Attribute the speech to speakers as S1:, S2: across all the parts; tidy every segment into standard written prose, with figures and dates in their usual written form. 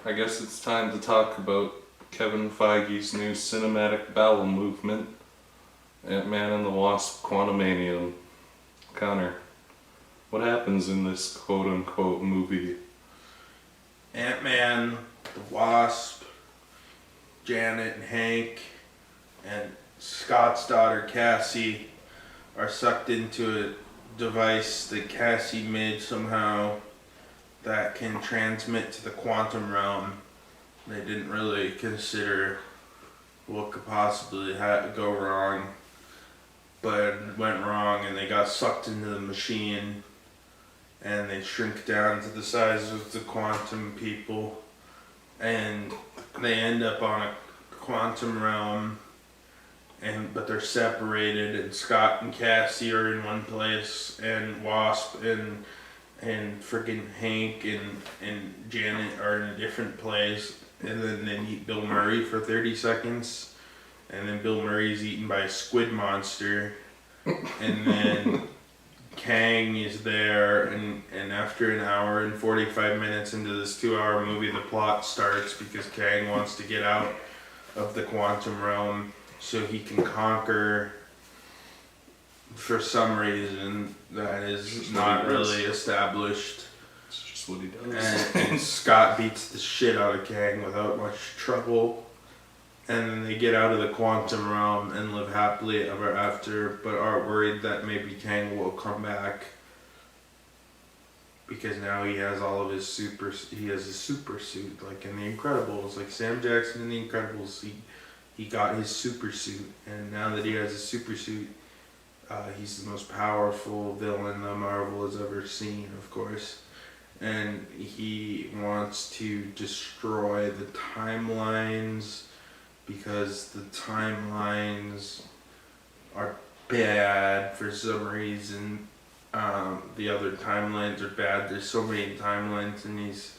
S1: I guess it's time to talk about Kevin Feige's new cinematic bowel movement, Ant-Man and the Wasp: Quantimania. Connor, what happens in this quote-unquote movie?
S2: Ant-Man, the Wasp, Janet and Hank, and Scott's daughter Cassie are sucked into a device that Cassie made somehow that can transmit to the quantum realm. They didn't really consider what could possibly go wrong, but it went wrong and they got sucked into the machine and they shrink down to the size of the quantum people and they end up on a quantum realm, but they're separated, and Scott and Cassie are in one place and Wasp and friggin' Hank and Janet are in a different place, and then they meet Bill Murray for 30 seconds, and then Bill Murray's eaten by a squid monster, and then Kang is there, and after an hour and 45 minutes into this 2-hour movie, the plot starts because Kang wants to get out of the quantum realm so he can conquer, for some reason that is not really established.
S1: It's just what he does.
S2: And Scott beats the shit out of Kang without much trouble. And then they get out of the quantum realm and live happily ever after, but are worried that maybe Kang will come back because now he has all of his he has a super suit, like in The Incredibles, like Sam Jackson in The Incredibles. He got his super suit, and now that he has a super suit, he's the most powerful villain that Marvel has ever seen, of course. And he wants to destroy the timelines because the timelines are bad for some reason. The other timelines are bad. There's so many timelines and he's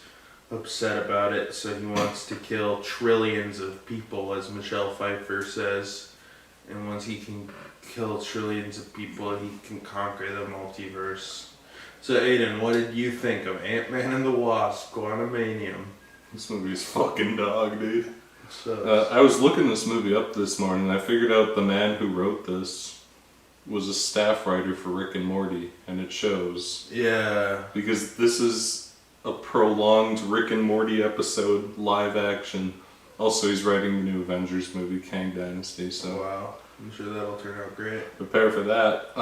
S2: upset about it, so he wants to kill trillions of people, as Michelle Pfeiffer says. And once he can kill trillions of people, he can conquer the multiverse. So Aiden, what did you think of Ant-Man and the Wasp: Quantumania?
S1: This movie's fucking dog, dude. I was looking this movie up this morning and I figured out the man who wrote this was a staff writer for Rick and Morty, and it shows.
S2: Yeah.
S1: Because this is a prolonged Rick and Morty episode, live action. Also, he's writing the new Avengers movie, Kang Dynasty, so...
S2: Wow. I'm sure that'll turn out great.
S1: Prepare for that.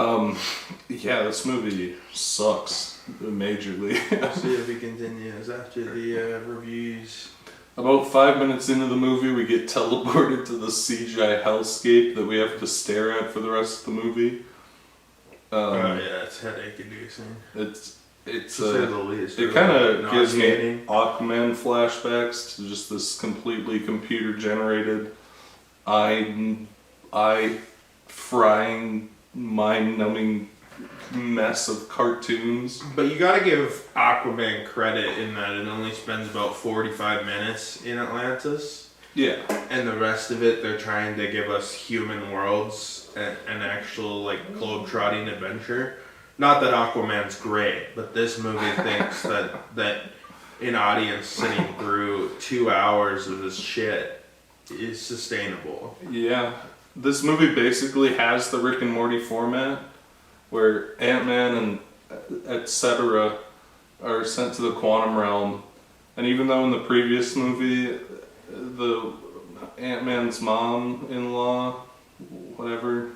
S1: Yeah, this movie sucks majorly.
S2: We'll see if it continues after the reviews.
S1: About 5 minutes into the movie, we get teleported to the CGI hellscape that we have to stare at for the rest of the movie.
S2: Yeah, it's headache-inducing.
S1: It kind of gives me Aquaman flashbacks to just this completely computer-generated, eye-frying, mind-numbing mess of cartoons.
S2: But you gotta give Aquaman credit in that it only spends about 45 minutes in Atlantis.
S1: Yeah.
S2: And the rest of it, they're trying to give us human worlds and an actual, like, globe-trotting adventure. Not that Aquaman's great, but this movie thinks that an audience sitting through 2 hours of this shit is sustainable.
S1: Yeah. This movie basically has the Rick and Morty format, where Ant-Man and etc. are sent to the quantum realm. And even though in the previous movie, the Ant-Man's mom-in-law, whatever,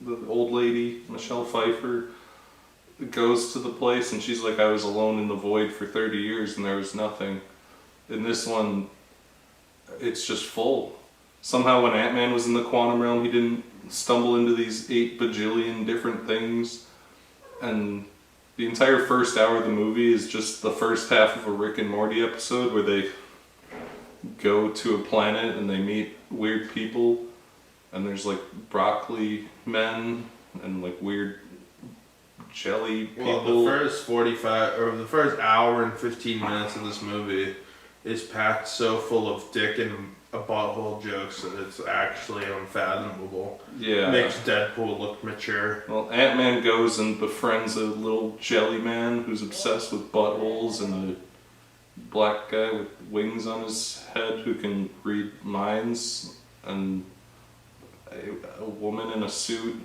S1: the old lady, Michelle Pfeiffer, goes to the place and she's like, I was alone in the void for 30 years and there was nothing. In this one, it's just full. Somehow when Ant-Man was in the quantum realm, he didn't stumble into these 8 bajillion different things. And the entire first hour of the movie is just the first half of a Rick and Morty episode where they go to a planet and they meet weird people. And there's like broccoli men and like weird jelly people.
S2: Well, the first hour and 15 minutes of this movie is packed so full of dick and a butthole jokes that it's actually unfathomable.
S1: Yeah.
S2: It makes Deadpool look mature.
S1: Well, Ant-Man goes and befriends a little jelly man who's obsessed with buttholes and black guy with wings on his head who can read minds, and a woman in a suit,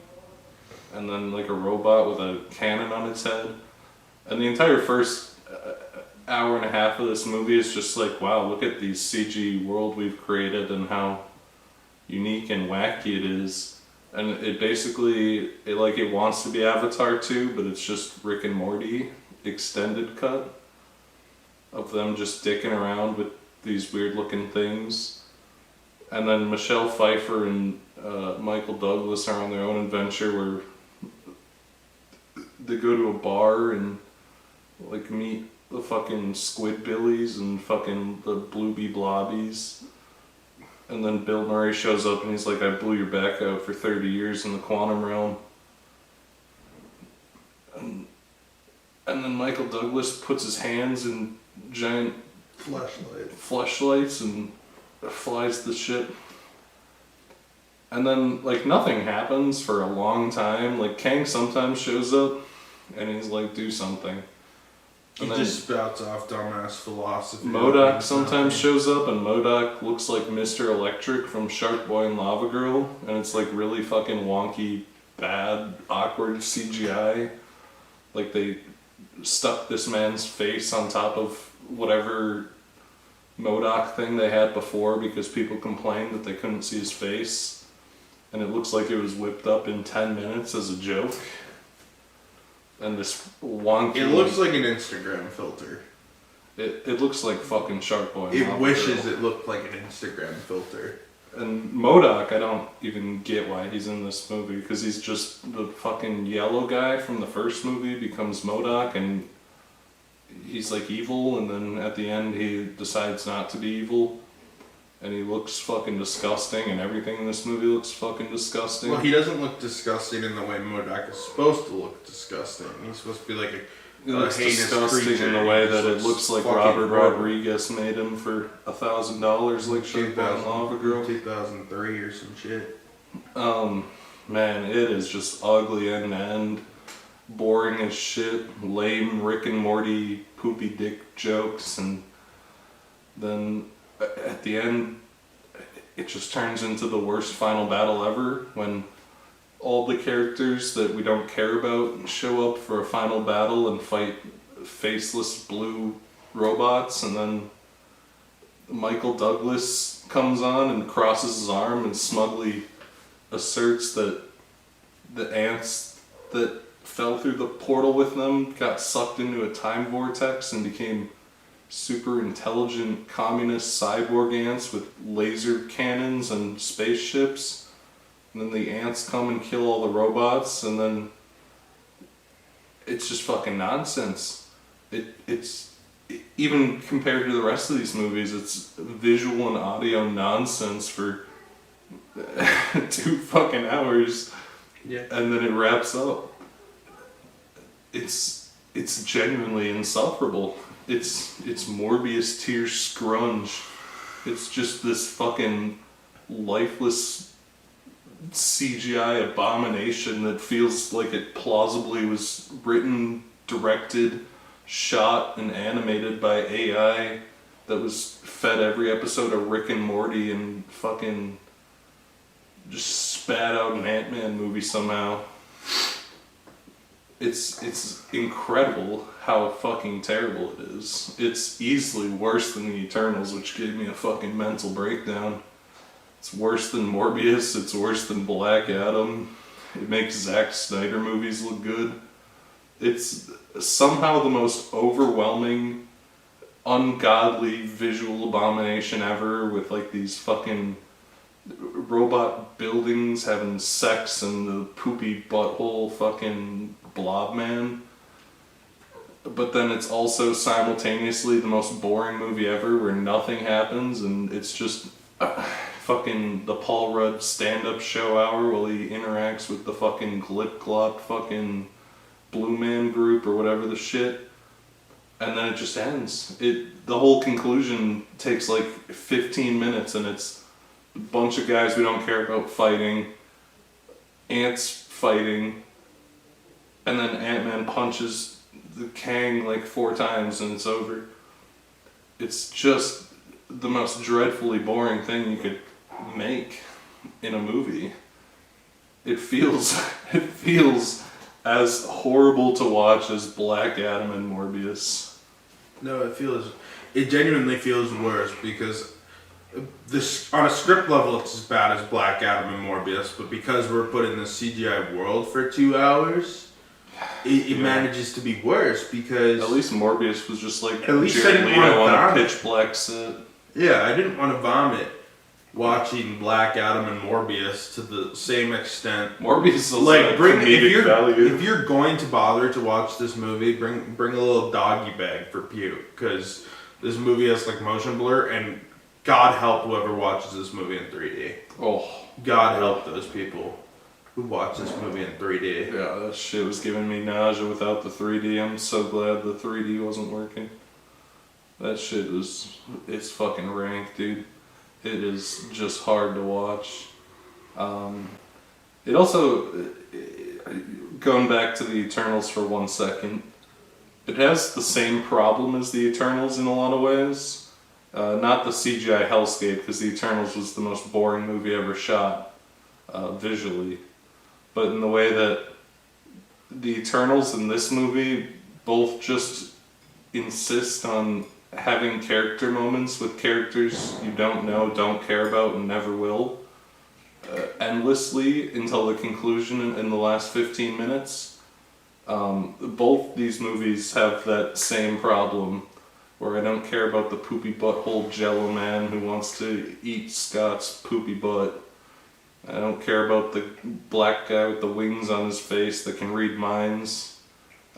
S1: and then like a robot with a cannon on its head. And the entire first hour and a half of this movie is just like, wow, look at these CG world we've created and how unique and wacky it is. And it basically, it wants to be Avatar 2, but it's just Rick and Morty extended cut of them just dicking around with these weird looking things. And then Michelle Pfeiffer and Michael Douglas are on their own adventure where they go to a bar and like meet the fucking Squidbillies and fucking the Blooby Blobbies. And then Bill Murray shows up and he's like, I blew your back out for 30 years in the quantum realm. And then Michael Douglas puts his hands in giant fleshlights and flies the ship. And then, like, nothing happens for a long time. Like, Kang sometimes shows up and he's like, do something.
S2: He just spouts off dumbass philosophy.
S1: MODOK sometimes shows up, and MODOK looks like Mr. Electric from Shark Boy and Lava Girl, and it's like really fucking wonky, bad, awkward CGI. Like they stuck this man's face on top of whatever MODOK thing they had before because people complained that they couldn't see his face, and it looks like it was whipped up in 10 minutes as a joke. And this wonky...
S2: It looks like an Instagram filter.
S1: It looks like fucking Shark Boy.
S2: It wishes it looked like an Instagram filter.
S1: And MODOK, I don't even get why he's in this movie, because he's just the fucking yellow guy from the first movie becomes MODOK, and he's like evil, and then at the end he decides not to be evil. And he looks fucking disgusting, and everything in this movie looks fucking disgusting.
S2: Well, he doesn't look disgusting in the way MODOK is supposed to look disgusting. He's supposed to be like
S1: It looks disgusting in the way that it looks like Robert Rodriguez made him for $1,000, like Shark Boy and Lava Girl.
S2: 2003 or some shit.
S1: Man, it is just ugly end to end, boring as shit, lame Rick and Morty poopy dick jokes, and then at the end, it just turns into the worst final battle ever when all the characters that we don't care about show up for a final battle and fight faceless blue robots, and then Michael Douglas comes on and crosses his arm and smugly asserts that the ants that fell through the portal with them got sucked into a time vortex and became super intelligent communist cyborg ants with laser cannons and spaceships. And then the ants come and kill all the robots, and then it's just fucking nonsense. It's even compared to the rest of these movies, it's visual and audio nonsense for 2 fucking hours.
S2: Yeah.
S1: And then it wraps up. It's genuinely insufferable. It's Morbius tear scrunch. It's just this fucking lifeless CGI abomination that feels like it plausibly was written, directed, shot, and animated by AI that was fed every episode of Rick and Morty and fucking just spat out an Ant-Man movie somehow. It's incredible how fucking terrible it is. It's easily worse than the Eternals, which gave me a fucking mental breakdown. It's worse than Morbius, it's worse than Black Adam. It makes Zack Snyder movies look good. It's somehow the most overwhelming, ungodly visual abomination ever, with like these fucking robot buildings having sex and the poopy butthole fucking blob man. But then it's also simultaneously the most boring movie ever where nothing happens and it's just fucking the Paul Rudd stand-up show hour while he interacts with the fucking glip-glop fucking Blue Man group or whatever the shit. And then it just ends. The whole conclusion takes like 15 minutes and it's a bunch of guys we don't care about fighting, ants fighting, and then Ant-Man punches the Kang like 4 times and it's over. it's just the most dreadfully boring thing you could make in a movie. It feels as horrible to watch as Black Adam and Morbius.
S2: No, it genuinely feels worse because this on a script level it's as bad as Black Adam and Morbius, but because we're put in the CGI world for 2 hours, it manages to be worse because
S1: at least Morbius was just like
S2: at least
S1: Jared
S2: I didn't
S1: Leto
S2: want to
S1: on a
S2: vomit.
S1: pitch black set.
S2: Yeah, I didn't want to vomit watching Black Adam and Morbius to the same extent.
S1: Morbius is
S2: Like
S1: comedic value.
S2: if you're going to bother to watch this movie, bring a little doggy bag for puke because this movie has like motion blur, and God help whoever watches this movie in 3D.
S1: Oh,
S2: God help those people who watch this movie in 3D.
S1: yeah, that shit was giving me nausea without the 3D. I'm so glad the 3D wasn't working. That shit it's fucking rank, dude. It is just hard to watch. It also, going back to the Eternals for 1 second, it has the same problem as the Eternals in a lot of ways. Not the CGI hellscape, because the Eternals was the most boring movie ever shot visually. But in the way that the Eternals in this movie both just insist on having character moments with characters you don't know, don't care about, and never will, endlessly until the conclusion in the last 15 minutes. Both these movies have that same problem, where I don't care about the poopy butthole Jello man who wants to eat Scott's poopy butt. I don't care about the black guy with the wings on his face that can read minds.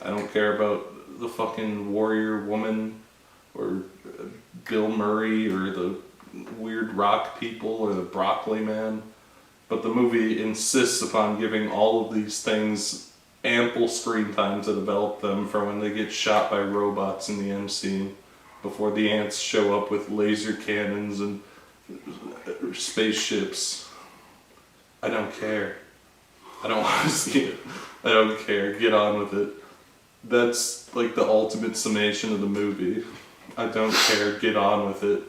S1: I don't care about the fucking warrior woman, or Bill Murray, or the weird rock people, or the broccoli man. But the movie insists upon giving all of these things ample screen time to develop them for when they get shot by robots in the end scene, before the ants show up with laser cannons and spaceships. I don't care. I don't want to see it. I don't care. Get on with it. That's like the ultimate summation of the movie. I don't care, get on with it.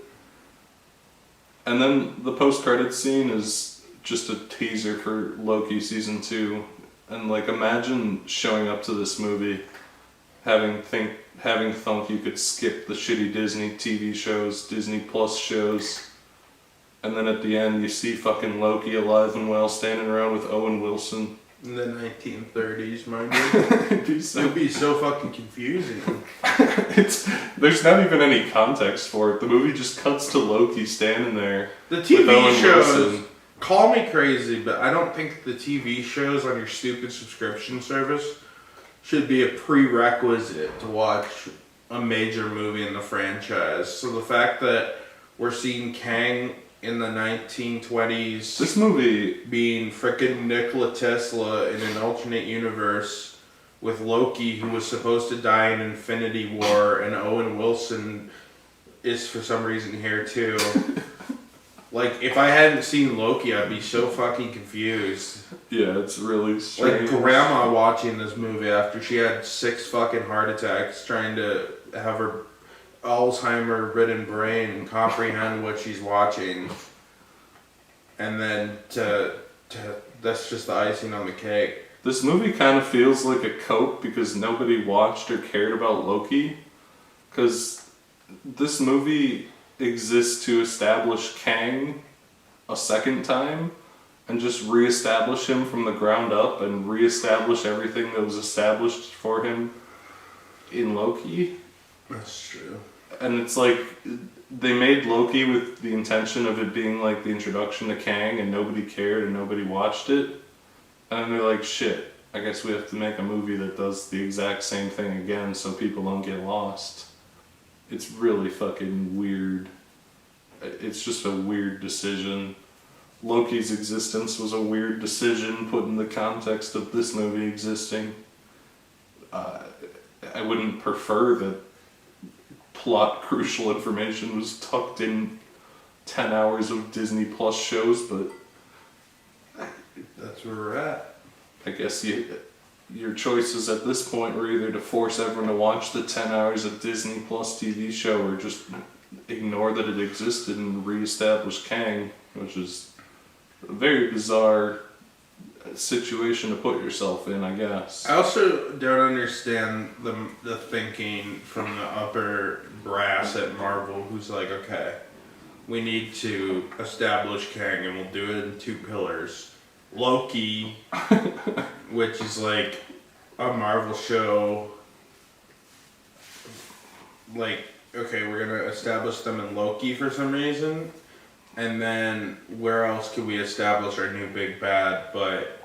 S1: And then the post-credits scene is just a teaser for Loki season 2. And like, imagine showing up to this movie, having thunk you could skip the shitty Disney TV shows, Disney Plus shows, and then at the end you see fucking Loki alive and well standing around with Owen Wilson.
S2: In the 1930s, mind you. It'd be so fucking confusing.
S1: There's not even any context for it. The movie just cuts to Loki standing there.
S2: The
S1: with
S2: TV
S1: Owen
S2: shows,
S1: Wilson.
S2: call me crazy, but I don't think the TV shows on your stupid subscription service should be a prerequisite to watch a major movie in the franchise. So the fact that we're seeing Kang in the 1920s,
S1: This movie,
S2: being frickin' Nikola Tesla in an alternate universe with Loki, who was supposed to die in Infinity War, and Owen Wilson is for some reason here too. Like, if I hadn't seen Loki, I'd be so fucking confused.
S1: yeah, it's really strange.
S2: Like grandma watching this movie after she had 6 fucking heart attacks trying to have her Alzheimer-ridden brain comprehend what she's watching, and then that's just the icing on the cake.
S1: This movie kind of feels like a cope because nobody watched or cared about Loki. Because this movie exists to establish Kang a second time and just re-establish him from the ground up and re-establish everything that was established for him in Loki.
S2: That's true.
S1: And it's like, they made Loki with the intention of it being like the introduction to Kang, and nobody cared and nobody watched it. And they're like, shit, I guess we have to make a movie that does the exact same thing again so people don't get lost. It's really fucking weird. It's just a weird decision. Loki's existence was a weird decision put in the context of this movie existing. I wouldn't prefer that plot crucial information was tucked in 10 hours of Disney Plus shows, but
S2: That's where we're at.
S1: I guess your choices at this point were either to force everyone to watch the 10 hours of Disney Plus TV show or just ignore that it existed and reestablish Kang, which is a very bizarre situation to put yourself in, I guess.
S2: I also don't understand the thinking from the upper brass at Marvel, who's like, okay, we need to establish Kang, and we'll do it in 2 pillars. Loki, which is like a Marvel show. Like, okay, we're gonna establish them in Loki for some reason, and then where else could we establish our new big bad but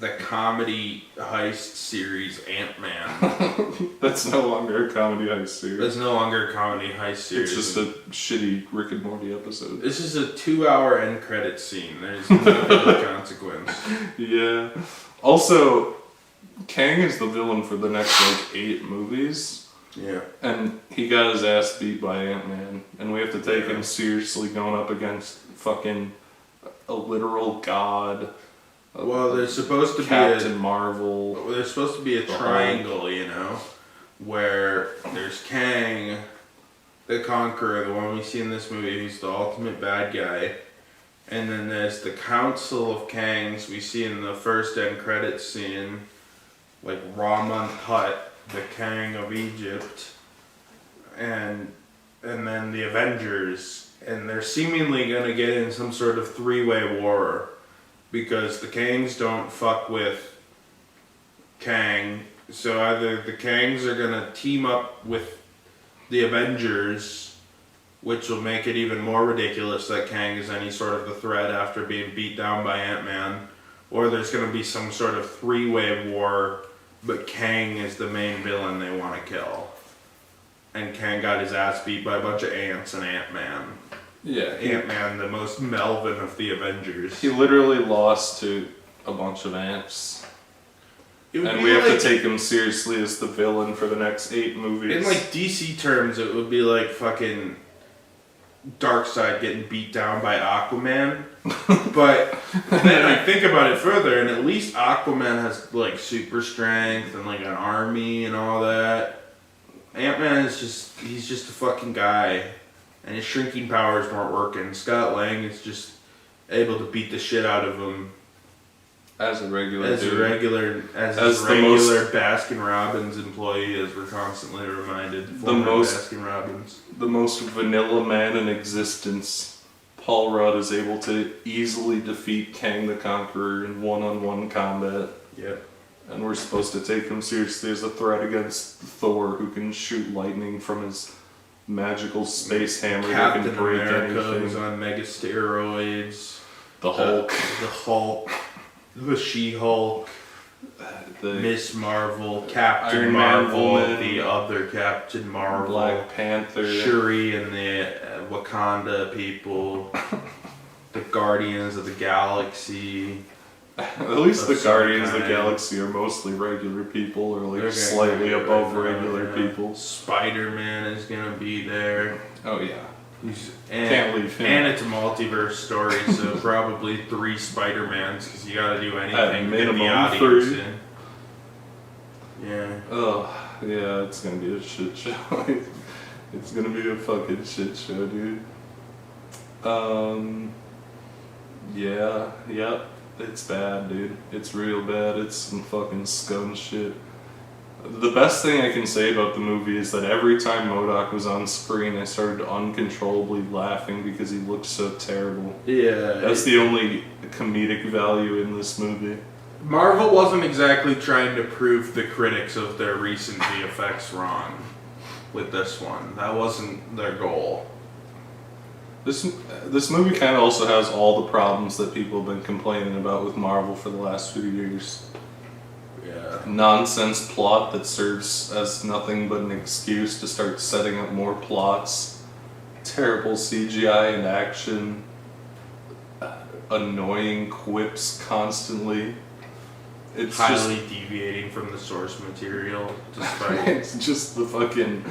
S2: the comedy heist series Ant-Man?
S1: That's no longer a comedy heist series.
S2: It's no longer a comedy heist series.
S1: It's just a shitty Rick and Morty episode.
S2: This is a 2-hour end credit scene. There's no real consequence.
S1: Yeah. Also, Kang is the villain for the next, 8 movies.
S2: Yeah.
S1: And he got his ass beat by Ant-Man. And we have to take him seriously going up against fucking a literal god.
S2: Well, there's supposed to
S1: Captain Marvel.
S2: There's supposed to be a triangle, you know, where there's Kang, the Conqueror, the one we see in this movie, who's the ultimate bad guy. And then there's the Council of Kangs we see in the first end credits scene, like Raman Tut, the Kang of Egypt, and then the Avengers, and they're seemingly gonna get in some sort of 3-way war, because the Kangs don't fuck with Kang, so either the Kangs are gonna team up with the Avengers, which will make it even more ridiculous that Kang is any sort of a threat after being beat down by Ant-Man, or there's gonna be some sort of 3-way war, but Kang is the main villain they want to kill. And Kang got his ass beat by a bunch of ants and Ant-Man.
S1: Yeah.
S2: Ant-Man, the most Melvin of the Avengers.
S1: He literally lost to a bunch of ants. And we have to take him seriously as the villain for the next 8 movies.
S2: In DC terms, it would be like fucking Darkseid getting beat down by Aquaman. But then I think about it further, and at least Aquaman has super strength and an army and all that. Ant-Man is he's just a fucking guy, and his shrinking powers weren't working. Scott Lang is just able to beat the shit out of him
S1: as a regular
S2: Baskin Robbins employee, as we're constantly reminded. Baskin Robbins.
S1: The most vanilla man in existence. Paul Rudd is able to easily defeat Kang the Conqueror in one-on-one combat.
S2: Yep.
S1: And we're supposed to take him seriously as a threat against Thor, who can shoot lightning from his magical space hammer that can break
S2: America,
S1: anything.
S2: who's on mega steroids.
S1: The Hulk.
S2: The Hulk. The She-Hulk. Miss Marvel. Captain
S1: Iron
S2: Marvel.
S1: Man,
S2: the other Captain Marvel.
S1: Black Panther.
S2: Shuri and the Wakanda people. The Guardians of the Galaxy.
S1: At least the Guardians of the Galaxy are mostly regular people, or slightly above regular people.
S2: Spider-Man is gonna be there.
S1: Oh yeah.
S2: Can't leave him. And it's a multiverse story, so probably 3 Spider-Mans, because you gotta do anything to get the audience in. Yeah.
S1: Oh, yeah, it's gonna be a shit show. It's gonna be a fucking shit show, dude. Yeah, yep. It's bad, dude. It's real bad. It's some fucking scum shit. The best thing I can say about the movie is that every time MODOK was on screen, I started uncontrollably laughing because he looked so terrible.
S2: Yeah.
S1: That's the only comedic value in this movie.
S2: Marvel wasn't exactly trying to prove the critics of their recent VFX wrong with this one. That wasn't their goal.
S1: This movie kind of also has all the problems that people have been complaining about with Marvel for the last few years.
S2: Yeah.
S1: Nonsense plot that serves as nothing but an excuse to start setting up more plots. Terrible CGI and action. Annoying quips constantly. It's
S2: highly deviating from the source material. Despite
S1: it's just the fucking.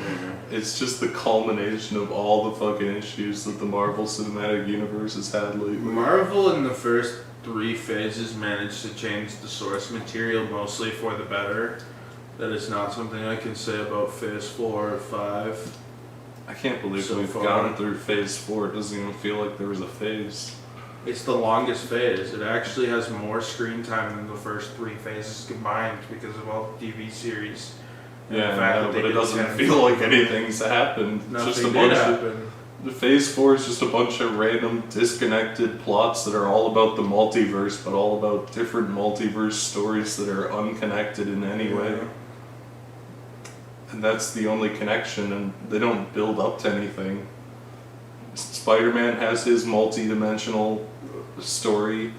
S1: It's just the culmination of all the fucking issues that the Marvel Cinematic Universe has had lately.
S2: Marvel in the first 3 phases managed to change the source material mostly for the better. That is not something I can say about phase 4 or 5.
S1: I can't believe
S2: So
S1: we've
S2: far.
S1: gone through phase 4. It doesn't even feel like there was a phase.
S2: It's the longest phase. It actually has more screen time than the first 3 phases combined because of all the TV series. And the
S1: Yeah,
S2: fact
S1: no,
S2: that they
S1: but it
S2: did
S1: doesn't
S2: 10
S1: feel like anything's happened. It's
S2: Nothing
S1: just a
S2: did
S1: bunch of
S2: happen.
S1: the phase 4 is just a bunch of random disconnected plots that are all about the multiverse, but all about different multiverse stories that are unconnected in any way. And that's the only connection, and they don't build up to anything. Spider-Man has his multi-dimensional story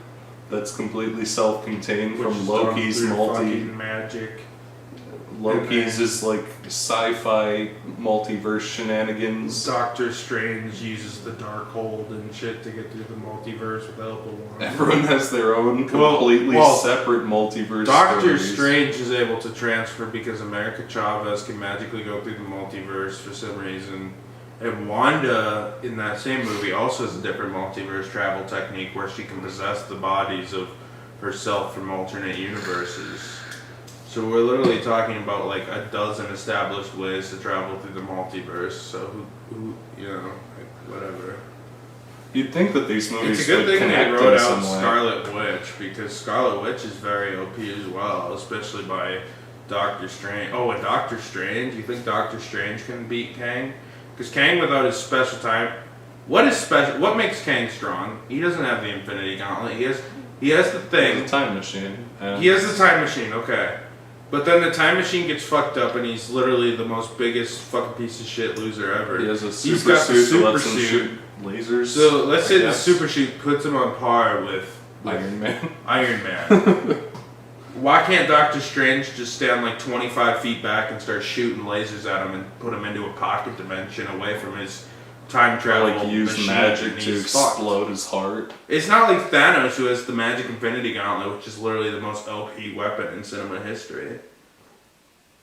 S1: that's completely self-contained
S2: Which
S1: from
S2: is
S1: Loki's
S2: done through
S1: multi.
S2: fucking magic.
S1: Loki's is like sci-fi multiverse shenanigans.
S2: Doctor Strange uses the Darkhold and shit to get through the multiverse without the wand.
S1: Everyone has their own completely
S2: well,
S1: separate multiverse
S2: Doctor
S1: stories.
S2: Strange is able to transfer because America Chavez can magically go through the multiverse for some reason. And Wanda, in that same movie, also has a different multiverse travel technique where she can possess the bodies of herself from alternate universes. So we're literally talking about like a dozen established ways to travel through the multiverse. So who you know, like, whatever.
S1: You'd think that these movies
S2: It's a good
S1: would
S2: thing they
S1: connect
S2: wrote
S1: in
S2: out
S1: some way.
S2: Scarlet Witch because Scarlet Witch is very OP as well, especially by Doctor Strange. Oh, and Doctor Strange? You think Doctor Strange can beat Kang? Because Kang, without his special time, what is special? What makes Kang strong? He doesn't have the Infinity Gauntlet. He has the thing.
S1: It's a time machine. And
S2: He has the time machine. Okay. But then the time machine gets fucked up, and he's literally the most biggest fucking piece of shit loser ever.
S1: he has a
S2: He's
S1: super
S2: got the
S1: suit that
S2: super
S1: lets him
S2: suit.
S1: shoot lasers.
S2: So let's
S1: I
S2: say the
S1: guess.
S2: super suit puts him on par with
S1: Iron Man.
S2: Iron Man. Why can't Doctor Strange just stand like 25 feet back and start shooting lasers at him and put him into a pocket dimension away from his time travel
S1: Like use
S2: machine
S1: magic
S2: and
S1: to
S2: he's fucked?
S1: explode his heart.
S2: It's not like Thanos, who has the magic Infinity Gauntlet, which is literally the most OP weapon in cinema history.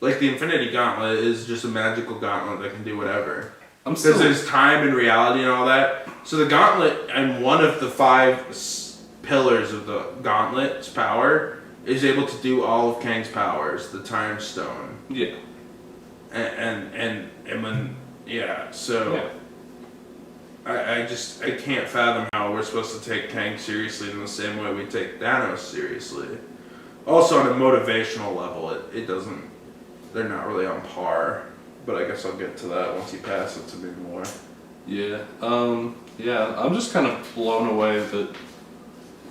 S2: Like the Infinity Gauntlet is just a magical gauntlet that can do whatever.
S1: I'm
S2: Because
S1: still
S2: there's time and reality and all that. So the gauntlet, and one of the 5 pillars of the gauntlet's power, is able to do all of Kang's powers. The Time Stone.
S1: yeah.
S2: And when, yeah, so...
S1: Yeah.
S2: I can't fathom how we're supposed to take Kang seriously in the same way we take Thanos seriously. Also on a motivational level, it doesn't, they're not really on par. But I guess I'll get to that once you pass it to me more.
S1: Yeah. Yeah. I'm just kind of blown away that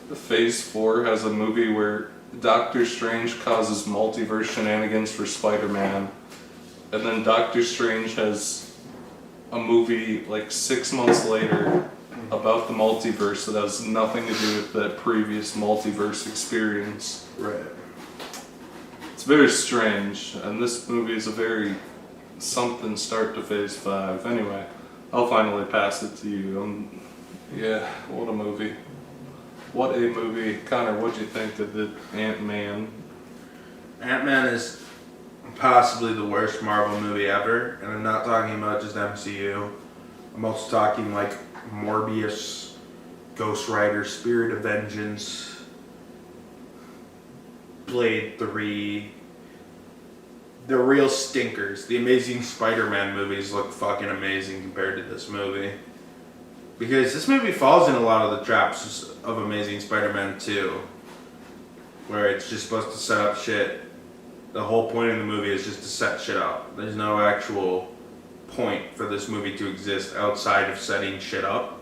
S1: the Phase 4 has a movie where Doctor Strange causes multiverse shenanigans for Spider-Man, and then Doctor Strange has a movie like 6 months later about the multiverse that has nothing to do with that previous multiverse experience.
S2: Right.
S1: It's very strange, and this movie is a very something start to Phase 5. Anyway, I'll finally pass it to you. Yeah, what a movie. What a movie. Connor, what'd you think of the Ant-Man?
S2: Ant-Man is possibly the worst Marvel movie ever, and I'm not talking about just MCU. I'm also talking like Morbius, Ghost Rider, Spirit of Vengeance, Blade 3. They're real stinkers. The Amazing Spider-Man movies look fucking amazing compared to this movie. Because this movie falls in a lot of the traps of Amazing Spider-Man 2. Where it's just supposed to set up shit. The whole point of the movie is just to set shit up. There's no actual point for this movie to exist outside of setting shit up.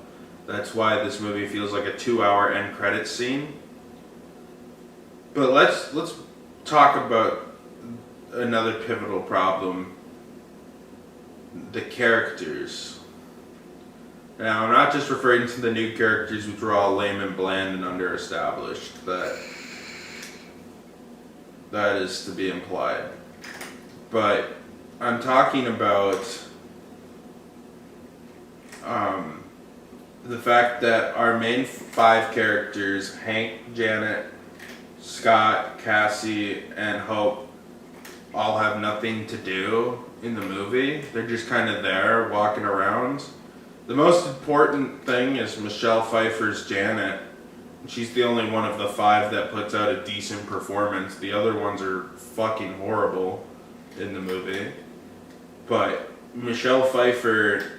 S2: That's why this movie feels like a 2-hour end credits scene. But let's talk about another pivotal problem. The characters. Now, I'm not just referring to the new characters which were all lame and bland and under-established. That is to be implied. But I'm talking about the fact that our main 5 characters, Hank, Janet, Scott, Cassie, and Hope, all have nothing to do in the movie. They're just kind of there, walking around. The most important thing is Michelle Pfeiffer's Janet. She's the only one of the 5 that puts out a decent performance. The other ones are fucking horrible in the movie. But Michelle Pfeiffer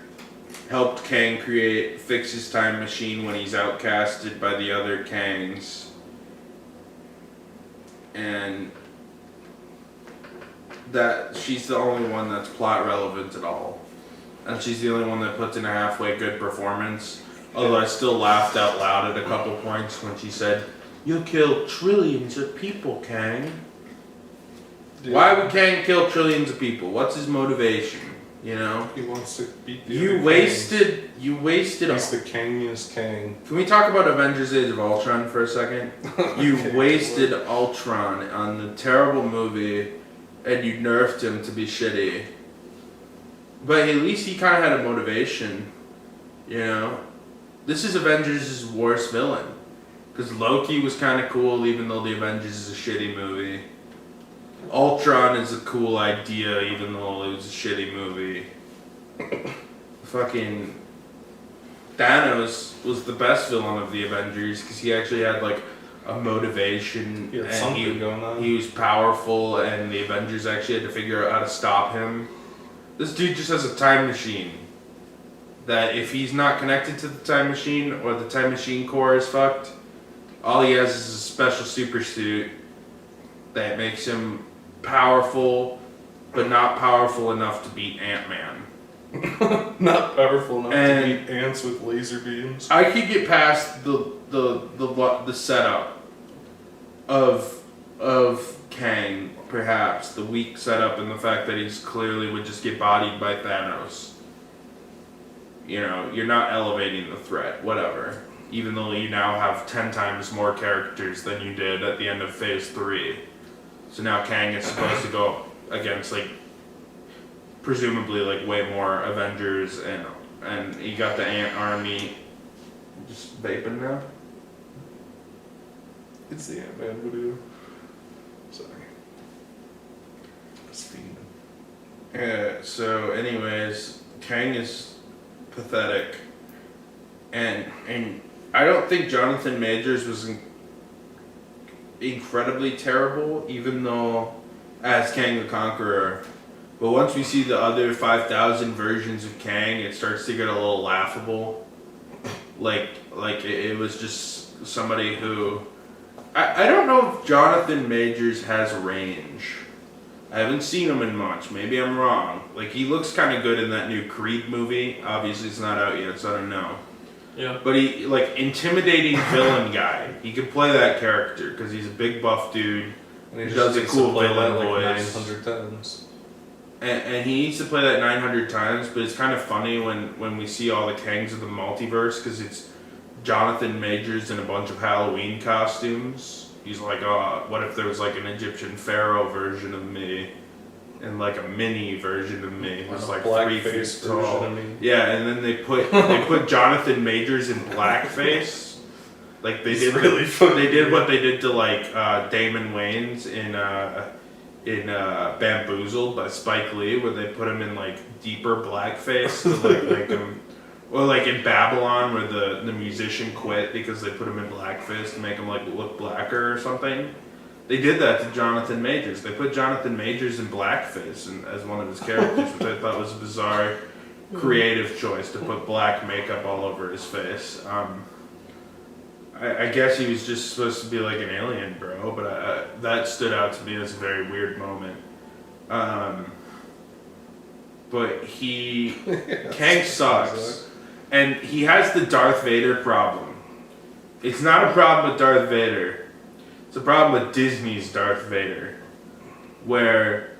S2: helped Kang fix his time machine when he's outcasted by the other Kangs. And that she's the only one that's plot relevant at all. And she's the only one that puts in a halfway good performance. Although I still laughed out loud at a couple points when she said, "You'll kill trillions of people, Kang."
S1: Dude,
S2: Why would Kang kill trillions of people? What's his motivation? You know?
S1: he wants to beat the
S2: You
S1: other
S2: wasted.
S1: Kangs. He's the Kangiest Kang.
S2: Can we talk about Avengers: Age of Ultron for a second? You
S1: Okay,
S2: wasted Ultron on the terrible movie, and you nerfed him to be shitty. But at least he kind of had a motivation, you know? This is Avengers' worst villain. Because Loki was kind of cool, even though the Avengers is a shitty movie. Ultron is a cool idea, even though it was a shitty movie. Fucking Thanos was the best villain of the Avengers because he actually had like a motivation.
S1: He had
S2: and
S1: something going on.
S2: He was powerful, and the Avengers actually had to figure out how to stop him. This dude just has a time machine. That if he's not connected to the time machine or the time machine core is fucked, all he has is a special super suit that makes him powerful, but not powerful enough to beat Ant-Man.
S1: Not powerful enough
S2: And-
S1: to beat ants with laser beams.
S2: I could get past the setup of Kang, perhaps the weak setup, and the fact that he's clearly would just get bodied by Thanos. You know, you're not elevating the threat, whatever. Even though you now have 10 times more characters than you did at the end of Phase 3. So now Kang is supposed to go against, like, presumably, like, way more Avengers, and you got the Ant Army. Just vaping now?
S1: It's the Ant-Man video. Sorry. Just feeding.
S2: So anyways, Kang is pathetic. And I don't think Jonathan Majors was incredibly terrible, even though as Kang the Conqueror. But once we see the other 5,000 versions of Kang, it starts to get a little laughable. Like it was just somebody who... I don't know if Jonathan Majors has range. I haven't seen him in much. Maybe I'm wrong. Like, he looks kind of good in that new Creed movie. Obviously, it's not out yet, so I don't know.
S1: Yeah.
S2: But he, like, intimidating villain guy. He could play that character because he's a big buff dude.
S1: And he
S2: He
S1: just
S2: does a
S1: needs
S2: cool
S1: to play
S2: villain
S1: that like
S2: voice.
S1: 900 times.
S2: And he needs to play that 900 times, but it's kind of funny when we see all the Kangs of the multiverse because it's Jonathan Majors in a bunch of Halloween costumes. He's like, oh, what if there was like an Egyptian pharaoh version of me? And like a mini version of me. It was like 3 feet
S1: Blackface
S2: tall.
S1: version of me.
S2: Yeah, and then they put Jonathan Majors in blackface. Like they
S1: It's
S2: did
S1: really funny.
S2: They did what they did to like Damon Wayans in Bamboozled by Spike Lee, where they put him in like deeper blackface to like make him, or like in Babylon, where the musician quit because they put him in blackface to make him like look blacker or something. They did that to Jonathan Majors. They put Jonathan Majors in blackface as one of his characters, which I thought was a bizarre, creative choice to put black makeup all over his face. I guess he was just supposed to be like an alien, bro, but that stood out to me as a very weird moment. But Kang sucks. And he has the Darth Vader problem. It's not a problem with Darth Vader. It's a problem with Disney's Darth Vader. Where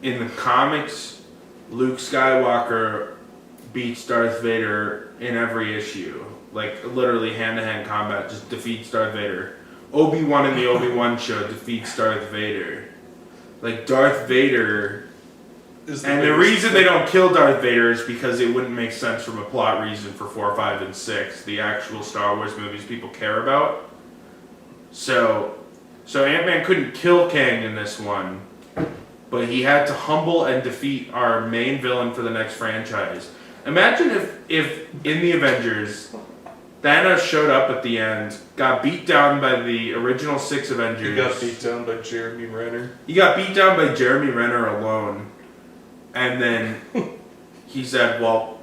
S2: in the comics, Luke Skywalker beats Darth Vader in every issue. Like, literally hand-to-hand combat just defeats Darth Vader. Obi-Wan in the Obi-Wan show defeats Darth Vader. Like, Darth Vader... And the reason they don't kill Darth Vader is because it wouldn't make sense from a plot reason for 4, 5, and 6, the actual Star Wars movies people care about. So Ant-Man couldn't kill Kang in this one, but he had to humble and defeat our main villain for the next franchise. Imagine if in the Avengers, Thanos showed up at the end, got beat down by the original 6 Avengers.
S1: He got beat down by Jeremy Renner.
S2: He got beat down by Jeremy Renner alone. And then he said, well,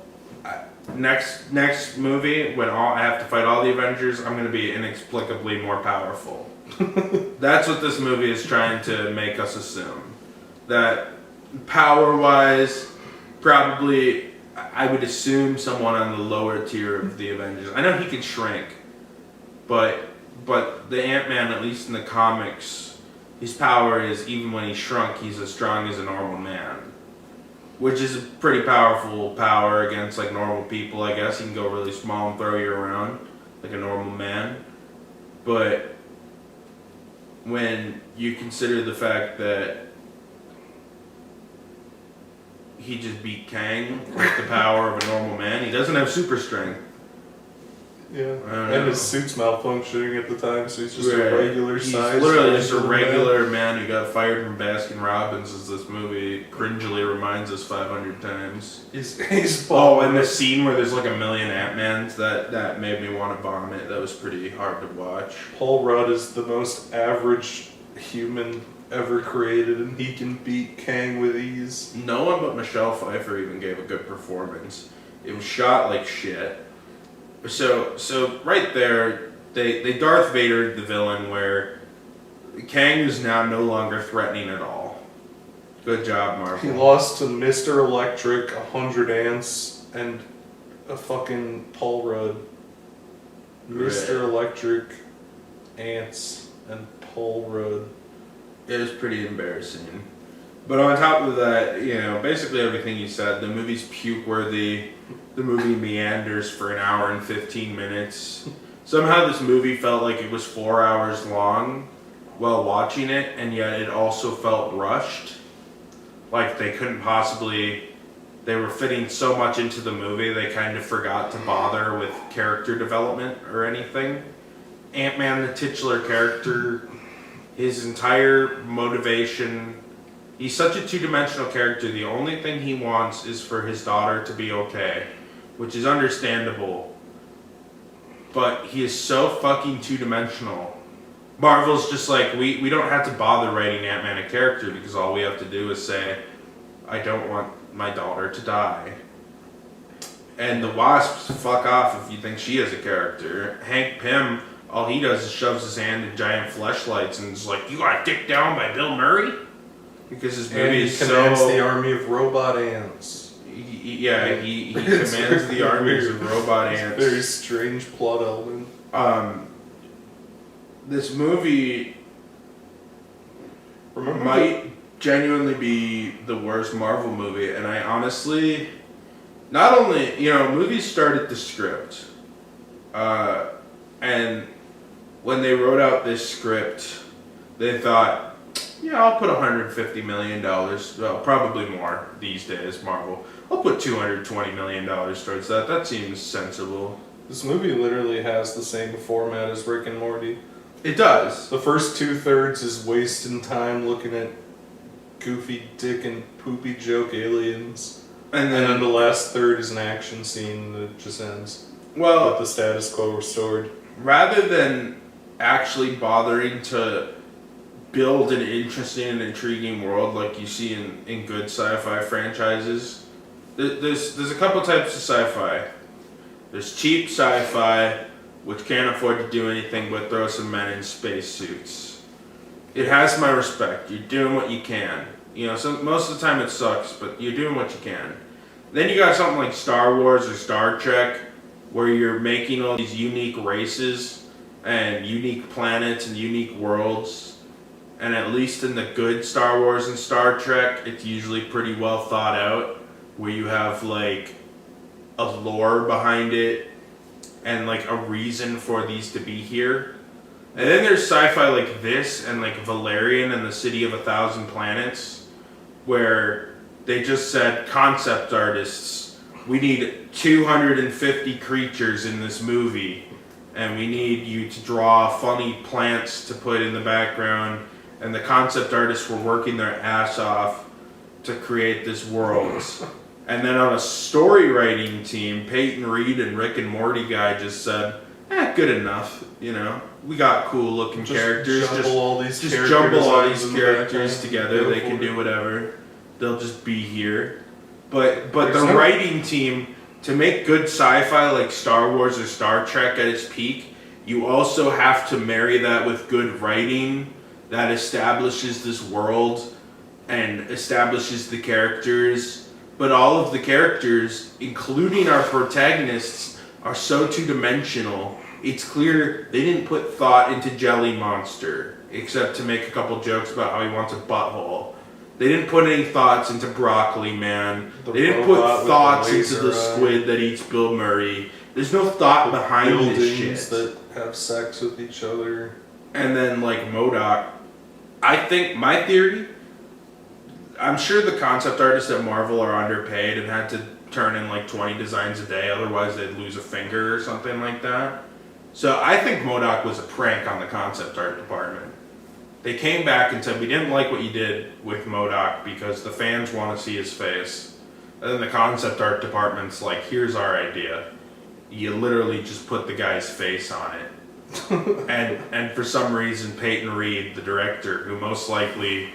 S2: next movie, when I have to fight all the Avengers, I'm going to be inexplicably more powerful. That's what this movie is trying to make us assume. That power-wise, probably, I would assume someone on the lower tier of the Avengers. I know he can shrink, but the Ant-Man, at least in the comics, his power is, even when he's shrunk, he's as strong as a normal man. Which is a pretty powerful power against like normal people, I guess. He can go really small and throw you around like a normal man. But when you consider the fact that he just beat Kang with the power of a normal man, he doesn't have super strength.
S1: Yeah, and his suit's malfunctioning at the time, so he's just a regular size.
S2: He's literally just a regular man who got fired from Baskin Robbins, as this movie cringily reminds us 500 times.
S1: He's
S2: and the scene where there's like a million Ant-Mans, that made me want to vomit. That was pretty hard to watch.
S1: Paul Rudd is the most average human ever created, and he can beat Kang with ease.
S2: No one but Michelle Pfeiffer even gave a good performance. It was shot like shit. So right there, they Darth Vader the villain, where Kang is now no longer threatening at all. Good job, Marvel.
S1: He lost to Mr. Electric, 100 Ants, and a fucking Paul Rudd. Mr. Electric, Ants, and Paul Rudd.
S2: It was pretty embarrassing. But on top of that, basically everything you said, the movie's puke-worthy. The movie meanders for an hour and 15 minutes. Somehow this movie felt like it was 4 hours long while watching it, and yet it also felt rushed. Like they couldn't possibly... They were fitting so much into the movie, they kind of forgot to bother with character development or anything. Ant-Man, the titular character, his entire motivation... He's such a two-dimensional character. The only thing he wants is for his daughter to be okay, which is understandable. But he is so fucking two-dimensional. Marvel's just like, we don't have to bother writing Ant-Man a character because all we have to do is say, I don't want my daughter to die. And the Wasp, fuck off if you think she is a character. Hank Pym, all he does is shoves his hand in giant fleshlights and is like, you got dicked down by Bill Murray? Because his movie is
S1: commands the army of robot ants.
S2: He commands the armies of robot ants.
S1: Very strange plot element.
S2: This movie might genuinely be the worst Marvel movie, and I honestly, not only, movies start at the script, and when they wrote out this script, they thought, yeah, I'll put $150 million, well, probably more these days, Marvel. I'll put $220 million towards that. That seems sensible.
S1: This movie literally has the same format as Rick and Morty.
S2: It does.
S1: The first 2/3 is wasting time looking at goofy dick and poopy joke aliens. And then the last third is an action scene that just ends.
S2: Well,
S1: with the status quo restored.
S2: Rather than actually bothering to build an interesting and intriguing world like you see in good sci-fi franchises, there's a couple types of sci-fi. There's cheap sci-fi, which can't afford to do anything but throw some men in spacesuits. It has my respect. You're doing what you can. Most of the time it sucks, but you're doing what you can. Then you got something like Star Wars or Star Trek, where you're making all these unique races and unique planets and unique worlds. And at least in the good Star Wars and Star Trek, it's usually pretty well thought out, where you have like a lore behind it and like a reason for these to be here. And then there's sci-fi like this and like Valerian and the City of 1,000 Planets, where they just said, concept artists, we need 250 creatures in this movie, and we need you to draw funny plants to put in the background. And the concept artists were working their ass off to create this world. And then on a story writing team, Peyton Reed and Rick and Morty guy just said, good enough, we got cool looking characters.
S1: Jumble all these
S2: characters together. They can do whatever. They'll just be here. But
S1: There's
S2: the
S1: no-
S2: writing team, to make good sci-fi like Star Wars or Star Trek at its peak, you also have to marry that with good writing that establishes this world and establishes the characters. But all of the characters, including our protagonists, are so two-dimensional. It's clear they didn't put thought into Jelly Monster, except to make a couple jokes about how he wants a butthole. They didn't put any thoughts into Broccoli Man.
S1: The
S2: They didn't put
S1: robot with
S2: thoughts
S1: the
S2: into the
S1: laser eye.
S2: squid that eats Bill Murray. There's no thought behind this
S1: Buildings
S2: shit.
S1: that have sex with each other.
S2: And then like MODOK, I think my theory, I'm sure the concept artists at Marvel are underpaid and had to turn in like 20 designs a day, otherwise they'd lose a finger or something like that. So I think MODOK was a prank on the concept art department. They came back and said, we didn't like what you did with MODOK because the fans want to see his face. And then the concept art department's like, here's our idea. You literally just put the guy's face on it. and for some reason, Peyton Reed, the director, who most likely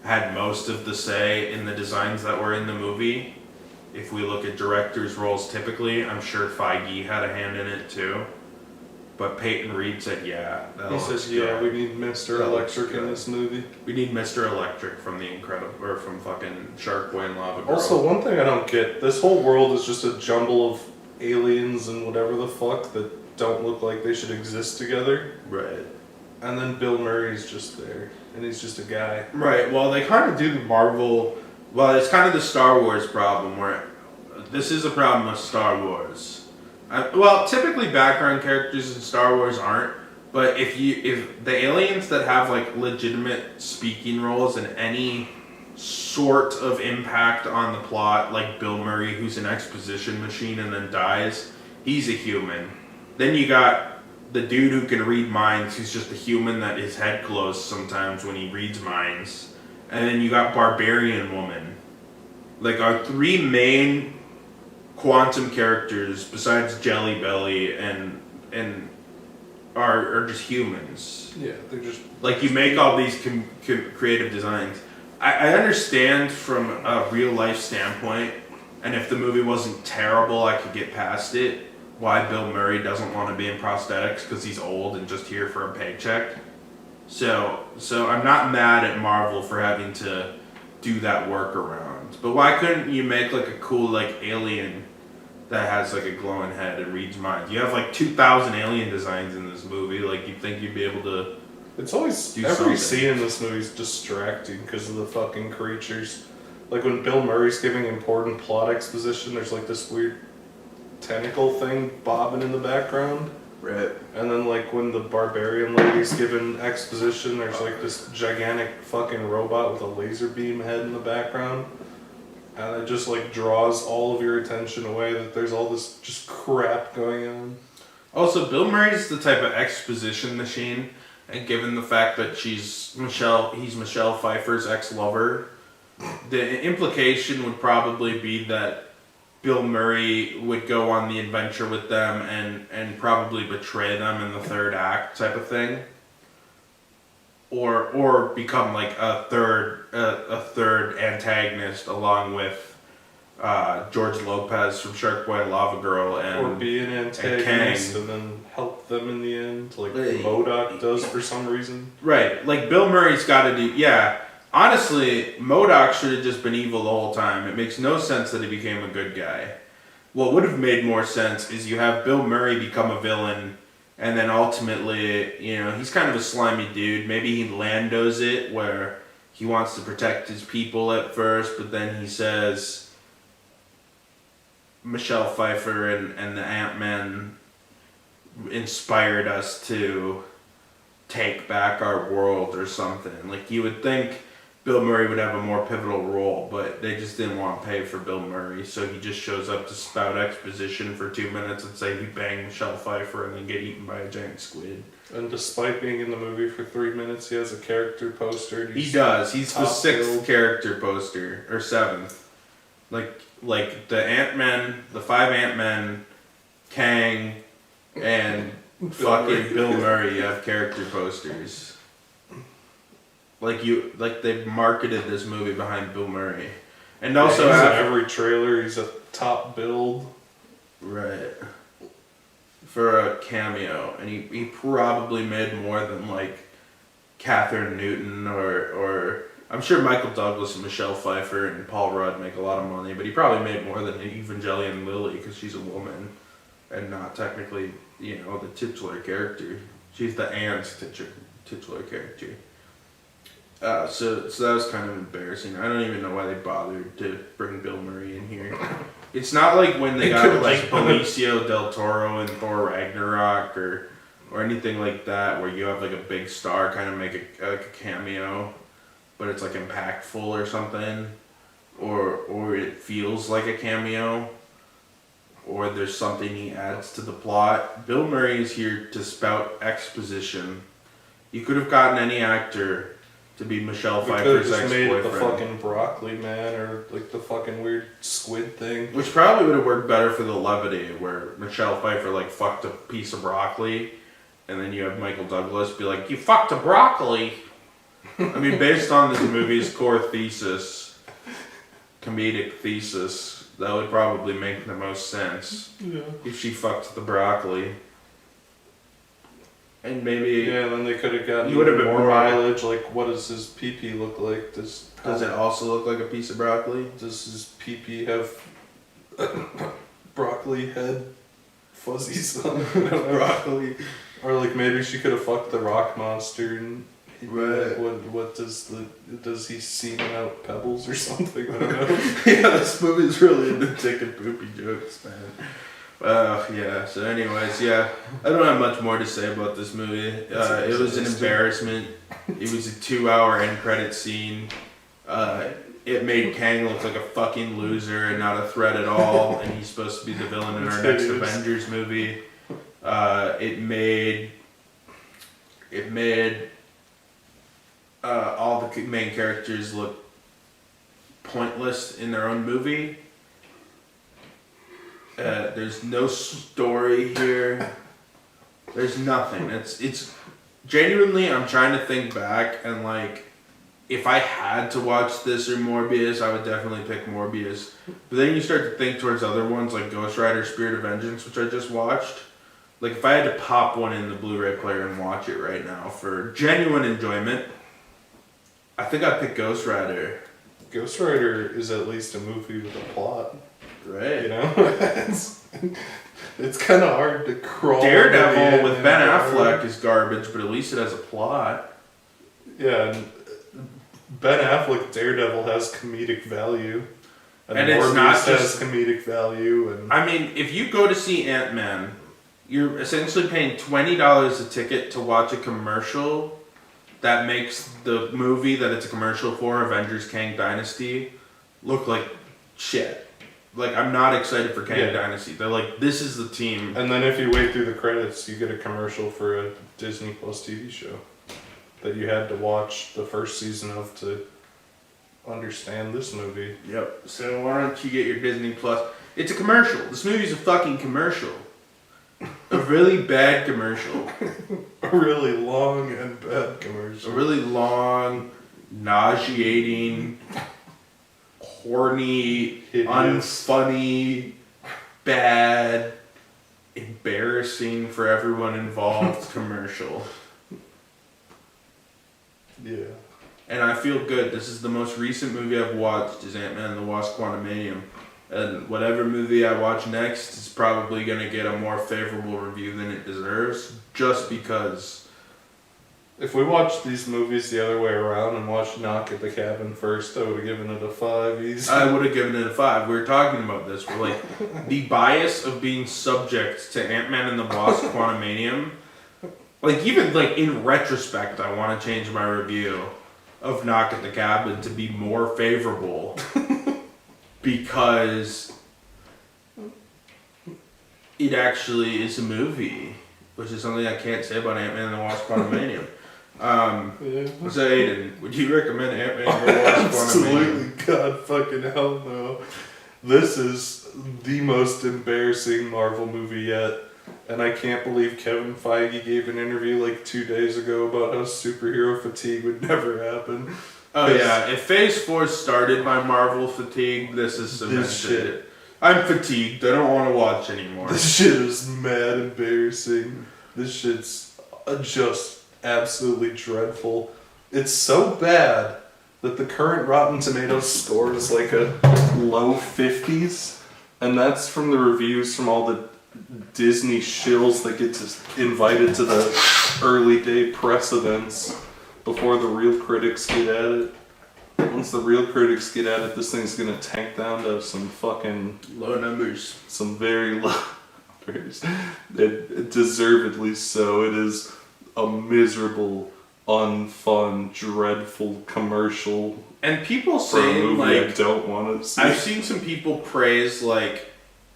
S2: had most of the say in the designs that were in the movie, if we look at directors' roles typically, I'm sure Feige had a hand in it too. But Peyton Reed said, yeah.
S1: He says, yeah, we need Mr.
S2: That
S1: Electric
S2: looks
S1: in
S2: good.
S1: this movie.
S2: We need Mr. Electric from the Incredible, or from fucking Shark Boy and Lava Girl.
S1: Also, one thing I don't get, this whole world is just a jumble of aliens and whatever the fuck that don't look like they should exist together.
S2: Right.
S1: And then Bill Murray's just there, and he's just a guy.
S2: Right, well, they kind of do the Marvel, well, it's kind of the Star Wars problem, where this is a problem with Star Wars. Well, typically background characters in Star Wars aren't, but if the aliens that have like legitimate speaking roles and any sort of impact on the plot, like Bill Murray, who's an exposition machine and then dies, he's a human. Then you got the dude who can read minds, who's just a human that his head closed sometimes when he reads minds. And then you got Barbarian Woman. Like our three main quantum characters, besides Jelly Belly and are just humans.
S1: Yeah, they're just...
S2: Like you make all these creative designs. I understand from a real life standpoint, and if the movie wasn't terrible, I could get past it, why Bill Murray doesn't want to be in prosthetics because he's old and just here for a paycheck. So I'm not mad at Marvel for having to do that workaround. But why couldn't you make like a cool like alien that has like a glowing head and reads minds? You have like 2,000 alien designs in this movie. Like you'd think you'd be able to.
S1: It's always,
S2: Do
S1: every
S2: something.
S1: scene in this movie is distracting because of the fucking creatures. Like when Bill Murray's giving important plot exposition, there's like this weird tentacle thing bobbing in the background.
S2: Right.
S1: And then like when the barbarian lady's giving exposition, there's like this gigantic fucking robot with a laser beam head in the background. And it just like draws all of your attention away that there's all this just crap going on.
S2: Also, Bill Murray's the type of exposition machine, and given the fact that he's Michelle Pfeiffer's ex-lover, the implication would probably be that Bill Murray would go on the adventure with them and probably betray them in the third act type of thing. Or become like a third antagonist along with George Lopez from Shark Boy and Lava Girl
S1: Or be an antagonist and then help them in the end, like MODOK does for some reason.
S2: Right, like Bill Murray's got to do. Yeah, honestly, MODOK should have just been evil the whole time. It makes no sense that he became a good guy. What would have made more sense is you have Bill Murray become a villain. And then ultimately, you know, he's kind of a slimy dude. Maybe he Lando's it, where he wants to protect his people at first, but then he says Michelle Pfeiffer and the Ant-Man inspired us to take back our world or something. Like, you would think Bill Murray would have a more pivotal role, but they just didn't want to pay for Bill Murray, so he just shows up to spout exposition for 2 minutes and say he banged Michelle Pfeiffer and then get eaten by a giant squid.
S1: And despite being in the movie for 3 minutes, he has a character poster.
S2: He does. He's the
S1: top
S2: 6th
S1: billed.
S2: character poster, or 7th. Like the Ant-Man, the 5 Ant-Men, Kang, and fucking Bill Murray have character posters. Like they've marketed this movie behind Bill Murray. And also,
S1: he's in
S2: after,
S1: every trailer. He's a top build.
S2: right, for a cameo, and he probably made more than like Catherine Newton or I'm sure Michael Douglas and Michelle Pfeiffer and Paul Rudd make a lot of money, but he probably made more than Evangelion Lily because she's a woman and not technically, you know, the titular character. She's the aunt's titular character. So that was kind of embarrassing. I don't even know why they bothered to bring Bill Murray in here. It's not like when they got like Benicio del Toro in Thor Ragnarok or anything like that, where you have like a big star kind of make a cameo, but it's like impactful or something, or it feels like a cameo, or there's something he adds to the plot. Bill Murray is here to spout exposition. You could have gotten any actor to be Michelle Pfeiffer's ex-boyfriend.
S1: Made it the fucking broccoli man or like the fucking weird squid thing.
S2: Which probably would have worked better for the levity, where Michelle Pfeiffer like fucked a piece of broccoli, and then you have Michael Douglas be like, "You fucked a broccoli." I mean, based on this movie's core thesis, comedic thesis, that would probably make the most sense.
S1: Yeah.
S2: If she fucked the broccoli. And maybe...
S1: Yeah, then they could have gotten
S2: you would have been
S1: more mileage, like what does his pee-pee look like? Does
S2: it also look like a piece of broccoli?
S1: Does his pee-pee have broccoli head fuzzies on it?
S2: Broccoli.
S1: Or like maybe she could have fucked the rock monster and
S2: right.
S1: What does he seem out pebbles or something? I don't know.
S2: Yeah, this movie's really into dick and poopy jokes, man. Yeah, so anyways, yeah, I don't have much more to say about this movie. It was an embarrassment. It was a 2-hour end credit scene. It made Kang look like a fucking loser and not a threat at all, and he's supposed to be the villain in our next Avengers movie. It made all the main characters look pointless in their own movie. There's no story here. There's nothing. It's genuinely, I'm trying to think back and like, if I had to watch this or Morbius, I would definitely pick Morbius. But then you start to think towards other ones like Ghost Rider Spirit of Vengeance, which I just watched. Like if I had to pop one in the Blu-ray player and watch it right now for genuine enjoyment, I think I'd pick Ghost Rider.
S1: Ghost Rider is at least a movie with a plot.
S2: Right.
S1: You know? it's kind of hard to crawl.
S2: Daredevil with Ben Affleck is garbage, but at least it has a plot.
S1: Yeah, and Ben Affleck Daredevil has comedic value.
S2: And it's not just
S1: comedic value. And
S2: I mean, if you go to see Ant-Man, you're essentially paying $20 a ticket to watch a commercial that makes the movie that it's a commercial for, Avengers Kang Dynasty, look like shit. Like, I'm not excited for Kang Dynasty. They're like, this is the team.
S1: And then if you wait through the credits, you get a commercial for a Disney Plus TV show that you had to watch the first season of to understand this movie.
S2: Yep. So why don't you get your Disney Plus? It's a commercial. This movie's a fucking commercial. A really bad commercial.
S1: A really long and bad commercial.
S2: A really long, nauseating, horny,
S1: hideous,
S2: unfunny, bad, embarrassing for everyone involved commercial.
S1: Yeah.
S2: And I feel good. This is the most recent movie I've watched is Ant-Man and the Wasp Quantumania. And whatever movie I watch next is probably going to get a more favorable review than it deserves, just because.
S1: If we watched these movies the other way around and watched Knock at the Cabin first, I would have given it a 5 easy.
S2: I would have given it a 5. We were talking about this. We're like, the bias of being subject to Ant-Man and the Wasp Quantumania. Like, even like in retrospect, I want to change my review of Knock at the Cabin to be more favorable. Because it actually is a movie, which is something I can't say about Ant-Man and the Wasp Quantumania. So Aiden, would you recommend Ant-Man and the Wasp Quantumania?
S1: Absolutely, God fucking hell no. This is the most embarrassing Marvel movie yet. And I can't believe Kevin Feige gave an interview like 2 days ago about how superhero fatigue would never happen.
S2: Oh yeah, if Phase 4 started my Marvel fatigue, this is cemented.
S1: This shit.
S2: I'm fatigued. I don't want to watch anymore.
S1: This shit is mad embarrassing. This shit's just absolutely dreadful. It's so bad that the current Rotten Tomatoes score is like a low 50s, and that's from the reviews from all the Disney shills that get invited to the early day press events before the real critics get at it. Once the real critics get at it, this thing's gonna tank down to some fucking
S2: Low numbers.
S1: some very low numbers. Deservedly so. It is a miserable, unfun, dreadful commercial
S2: And people
S1: for a
S2: saying
S1: movie I
S2: like,
S1: don't want to see.
S2: I've seen some people praise like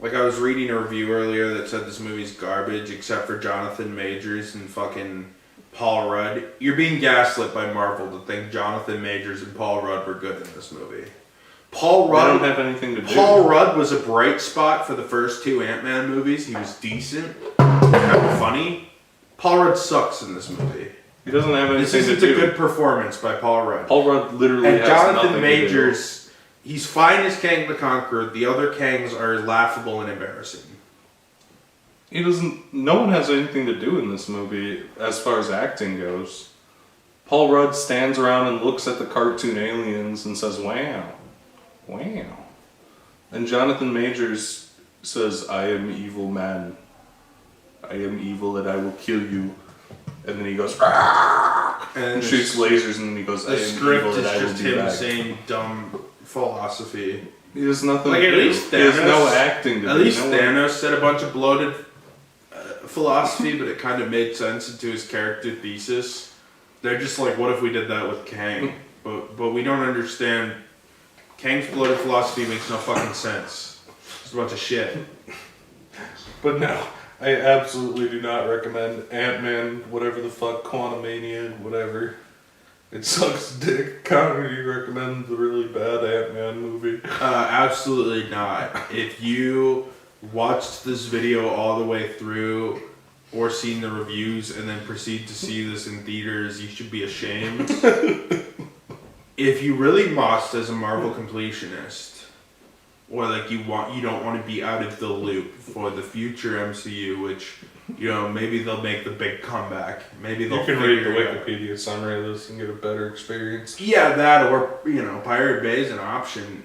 S2: I was reading a review earlier that said this movie's garbage except for Jonathan Majors and fucking Paul Rudd. You're being gaslit by Marvel to think Jonathan Majors and Paul Rudd were good in this movie. Paul
S1: They
S2: Rudd
S1: don't have anything to do.
S2: Paul Rudd was a bright spot for the first two Ant-Man movies. He was decent, kind of funny. Paul Rudd sucks in this movie.
S1: He doesn't have
S2: This
S1: anything to
S2: isn't a
S1: do.
S2: good performance by Paul Rudd.
S1: Paul Rudd literally
S2: And
S1: has nothing
S2: Jonathan
S1: to
S2: Majors, he's fine as Kang the Conqueror. The other Kangs are laughable and embarrassing.
S1: do. He doesn't. No one has anything to do in this movie as far as acting goes. Paul Rudd stands around and looks at the cartoon aliens and says, "Wow, wow," and Jonathan Majors says, "I am evil man. I am evil and I will kill you." And then he goes, "Rah!" and shoots lasers, and then he goes, "I
S2: The
S1: am
S2: script
S1: evil
S2: is
S1: and I will
S2: just
S1: be
S2: him
S1: back."
S2: saying dumb philosophy.
S1: He has nothing
S2: Like,
S1: to
S2: at
S1: do.
S2: least
S1: He has no
S2: Thanos-
S1: acting to
S2: At
S1: do.
S2: least
S1: No one-
S2: Thanos said a bunch of bloated philosophy, but it kind of made sense into his character thesis. They're just like, what if we did that with Kang? But we don't understand. Kang's bloated philosophy makes no fucking sense. It's a bunch of shit.
S1: But no, I absolutely do not recommend Ant-Man, whatever the fuck, Quantimania, whatever. It sucks dick. Connor, do you recommend the really bad Ant-Man movie?
S2: Absolutely not. If you watched this video all the way through or seen the reviews and then proceed to see this in theaters, you should be ashamed. If you really must as a Marvel completionist, or like you don't want to be out of the loop for the future MCU, which, you know, maybe they'll make the big comeback. Maybe they'll
S1: You can read the
S2: figure it out.
S1: Wikipedia summary of this and get a better experience.
S2: Yeah, that or, you know, Pirate Bay is an option.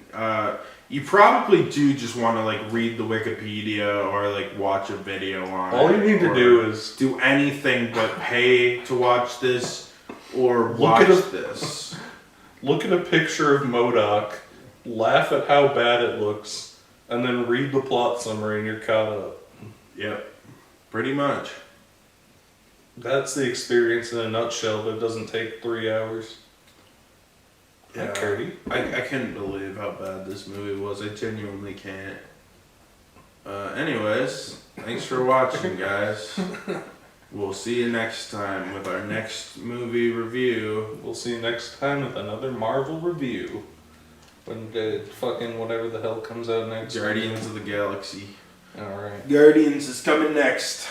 S2: You probably do just want to like read the Wikipedia or like watch a video on
S1: All
S2: it.
S1: you need to
S2: or
S1: do is
S2: do anything but pay to watch this or
S1: Look
S2: watch
S1: at
S2: this.
S1: look at a picture of MODOK, laugh at how bad it looks, and then read the plot summary and you're caught up.
S2: Yep, pretty much.
S1: That's the experience in a nutshell, but it doesn't take 3 hours.
S2: Yeah,
S1: Curdy?
S2: I can't believe how bad this movie was. I genuinely can't. Anyways, thanks for watching, guys. We'll see you next time with our next movie review.
S1: We'll see you next time with another Marvel review. When the fucking whatever the hell comes out next.
S2: Guardians of the Galaxy.
S1: Alright.
S2: Guardians is coming next.